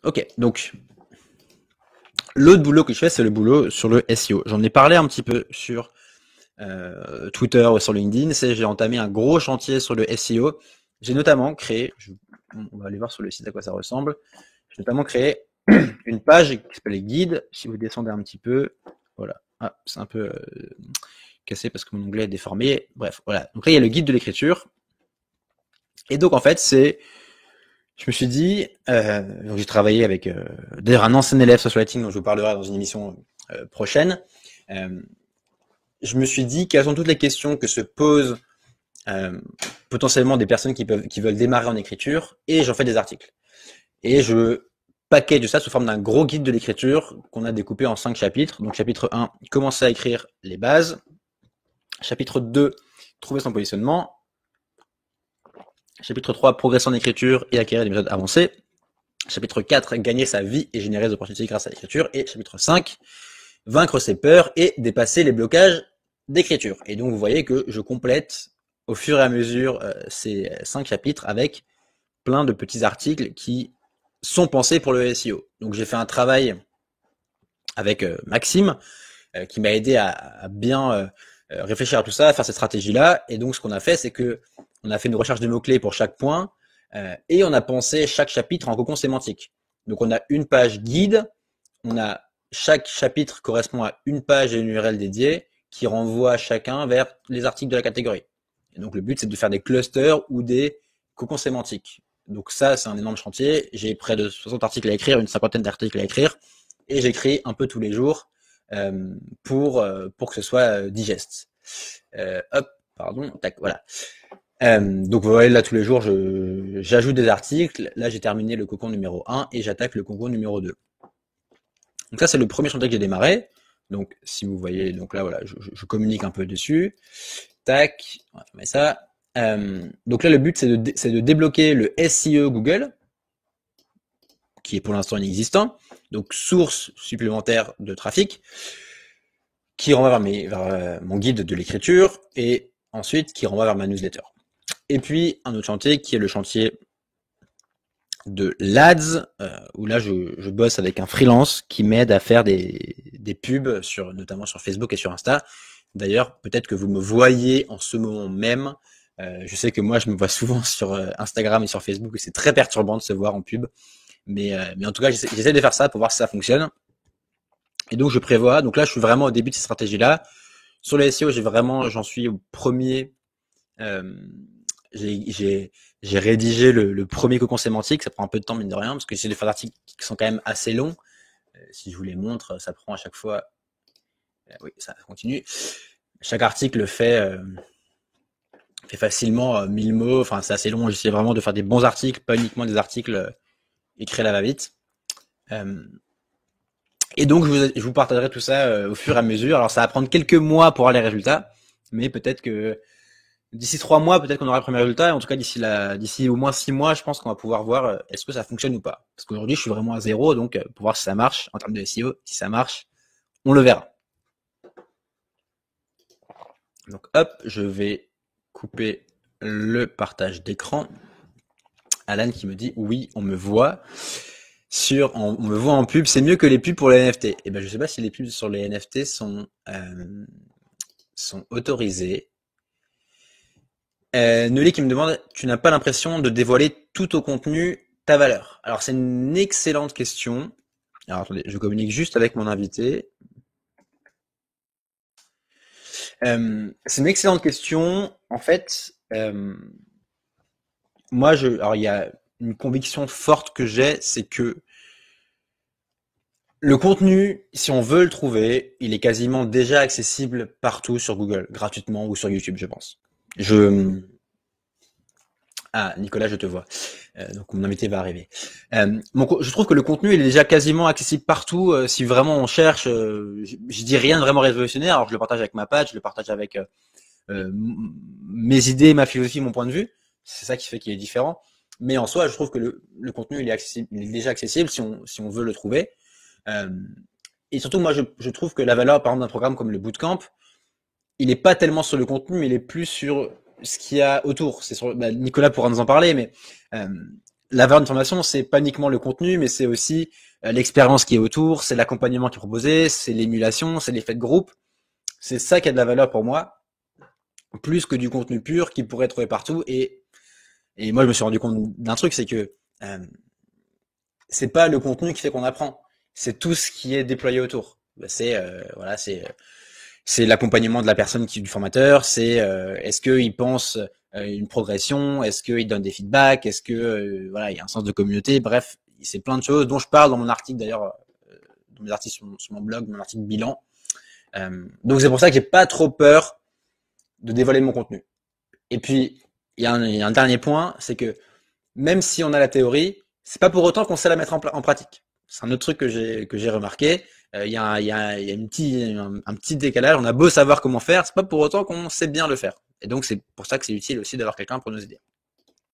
Ok, donc l'autre boulot que je fais, c'est le boulot sur le SEO. J'en ai parlé un petit peu sur Twitter ou sur LinkedIn. J'ai entamé un gros chantier sur le SEO. J'ai notamment créé, on va aller voir sur le site à quoi ça ressemble. J'ai notamment créé une page qui s'appelle les guides. Si vous descendez un petit peu, voilà. Ah, c'est un peu cassé parce que mon onglet est déformé. Bref, voilà. Donc là, il y a le guide de l'écriture. Et donc, en fait, je me suis dit, donc j'ai travaillé avec d'ailleurs un ancien élève social writing dont je vous parlerai dans une émission prochaine. Euh, je me suis dit quelles sont toutes les questions que se posent potentiellement des personnes qui veulent démarrer en écriture, et j'en fais des articles. Et je package ça sous forme d'un gros guide de l'écriture qu'on a découpé en 5 chapitres. Donc chapitre 1, commencer à écrire les bases. Chapitre 2, trouver son positionnement. Chapitre 3, progresser en écriture et acquérir des méthodes avancées. Chapitre 4, gagner sa vie et générer des opportunités grâce à l'écriture. Et chapitre 5, vaincre ses peurs et dépasser les blocages d'écriture. Et donc vous voyez que je complète au fur et à mesure ces 5 chapitres avec plein de petits articles qui sont pensés pour le SEO. Donc j'ai fait un travail avec Maxime qui m'a aidé à bien réfléchir à tout ça, à faire cette stratégie-là. Et donc ce qu'on a fait, c'est que on a fait une recherche de mots-clés pour chaque point et on a pensé chaque chapitre en cocon sémantique. Donc on a une page guide, on a chaque chapitre correspond à une page et une URL dédiée qui renvoie chacun vers les articles de la catégorie. Et donc le but, c'est de faire des clusters ou des cocons sémantiques. Donc ça, c'est un énorme chantier. J'ai près de 60 articles à écrire, une cinquantaine d'articles à écrire, et j'écris un peu tous les jours pour que ce soit digeste. Hop, pardon, tac, voilà. Donc vous voyez là tous les jours, j'ajoute des articles. Là, j'ai terminé le cocon numéro 1 et j'attaque le cocon numéro 2. Donc ça, c'est le premier chantier que j'ai démarré. Donc si vous voyez, donc là voilà, je communique un peu dessus. Tac, on va fermer ça. Donc là, le but, c'est de débloquer le SEO Google, qui est pour l'instant inexistant. Donc source supplémentaire de trafic, qui renvoie vers mon guide de l'écriture et ensuite qui renvoie vers ma newsletter. Et puis un autre chantier qui est le chantier de l'Ads, où là je bosse avec un freelance qui m'aide à faire des pubs notamment sur Facebook et sur Insta. D'ailleurs, peut-être que vous me voyez en ce moment même. Je sais que moi je me vois souvent sur Instagram et sur Facebook et c'est très perturbant de se voir en pub. Mais en tout cas, j'essaie de faire ça pour voir si ça fonctionne. Et donc je prévois. Donc là, je suis vraiment au début de cette stratégie-là. Sur le SEO, j'en suis au premier. Euh, j'ai rédigé le premier cocon sémantique, ça prend un peu de temps mine de rien, parce que j'essaie de faire des articles qui sont quand même assez longs. Si je vous les montre, ça prend à chaque fois. Oui, ça continue. Chaque article fait facilement 1000 mots. Enfin, c'est assez long. J'essaie vraiment de faire des bons articles, pas uniquement des articles écrits à la va-vite. Et donc, je vous partagerai tout ça au fur et à mesure. Alors, ça va prendre quelques mois pour avoir les résultats, mais peut-être que d'ici 3 mois, peut-être qu'on aura le premier résultat. Et en tout cas, d'ici au moins 6 mois, je pense qu'on va pouvoir voir est-ce que ça fonctionne ou pas. Parce qu'aujourd'hui, je suis vraiment à zéro, donc pour voir si ça marche en termes de SEO, si ça marche, on le verra. Donc, hop, je vais couper le partage d'écran. Alan qui me dit oui, on me voit on me voit en pub. C'est mieux que les pubs pour les NFT. Et ben, je sais pas si les pubs sur les NFT sont autorisées. Nelly qui me demande, tu n'as pas l'impression de dévoiler tout au contenu ta valeur? Alors c'est une excellente question. Alors attendez, je communique juste avec mon invité. C'est une excellente question. En fait, moi, alors il y a une conviction forte que j'ai, c'est que le contenu, si on veut le trouver, il est quasiment déjà accessible partout sur Google, gratuitement ou sur YouTube, je pense. Ah, Nicolas, je te vois. Donc mon invité va arriver. Je trouve que le contenu il est déjà quasiment accessible partout. Si vraiment on cherche, je dis rien de vraiment révolutionnaire. Alors je le partage avec ma page, je le partage avec mes idées, ma philosophie, mon point de vue. C'est ça qui fait qu'il est différent. Mais en soi, je trouve que le contenu il est accessible, il est déjà accessible si on veut le trouver. Et surtout, moi, je trouve que la valeur, par exemple, d'un programme comme le Bootcamp, il n'est pas tellement sur le contenu, mais il est plus sur ce qu'il y a autour. Nicolas pourra nous en parler, mais la valeur d'une formation, c'est pas uniquement le contenu, mais c'est aussi l'expérience qui est autour, c'est l'accompagnement qui est proposé, c'est l'émulation, c'est l'effet de groupe. C'est ça qui a de la valeur pour moi, plus que du contenu pur qui pourrait être trouvé partout. Et moi, je me suis rendu compte d'un truc, c'est que euh, c'est pas le contenu qui fait qu'on apprend, c'est tout ce qui est déployé autour. C'est voilà, c'est l'accompagnement de la personne du formateur, c'est est-ce qu'il pense une progression, est-ce qu'il donne des feedbacks, est-ce que voilà, il y a un sens de communauté, bref, c'est plein de choses dont je parle dans mon article d'ailleurs, dans mes articles sur mon blog, mon article bilan. Donc c'est pour ça que j'ai pas trop peur de dévoiler mon contenu. Et puis il y a un dernier point, c'est que même si on a la théorie, c'est pas pour autant qu'on sait la mettre en pratique. C'est un autre truc que j'ai remarqué. Il y a un petit décalage. On a beau savoir comment faire, c'est pas pour autant qu'on sait bien le faire. Et donc c'est pour ça que c'est utile aussi d'avoir quelqu'un pour nous aider.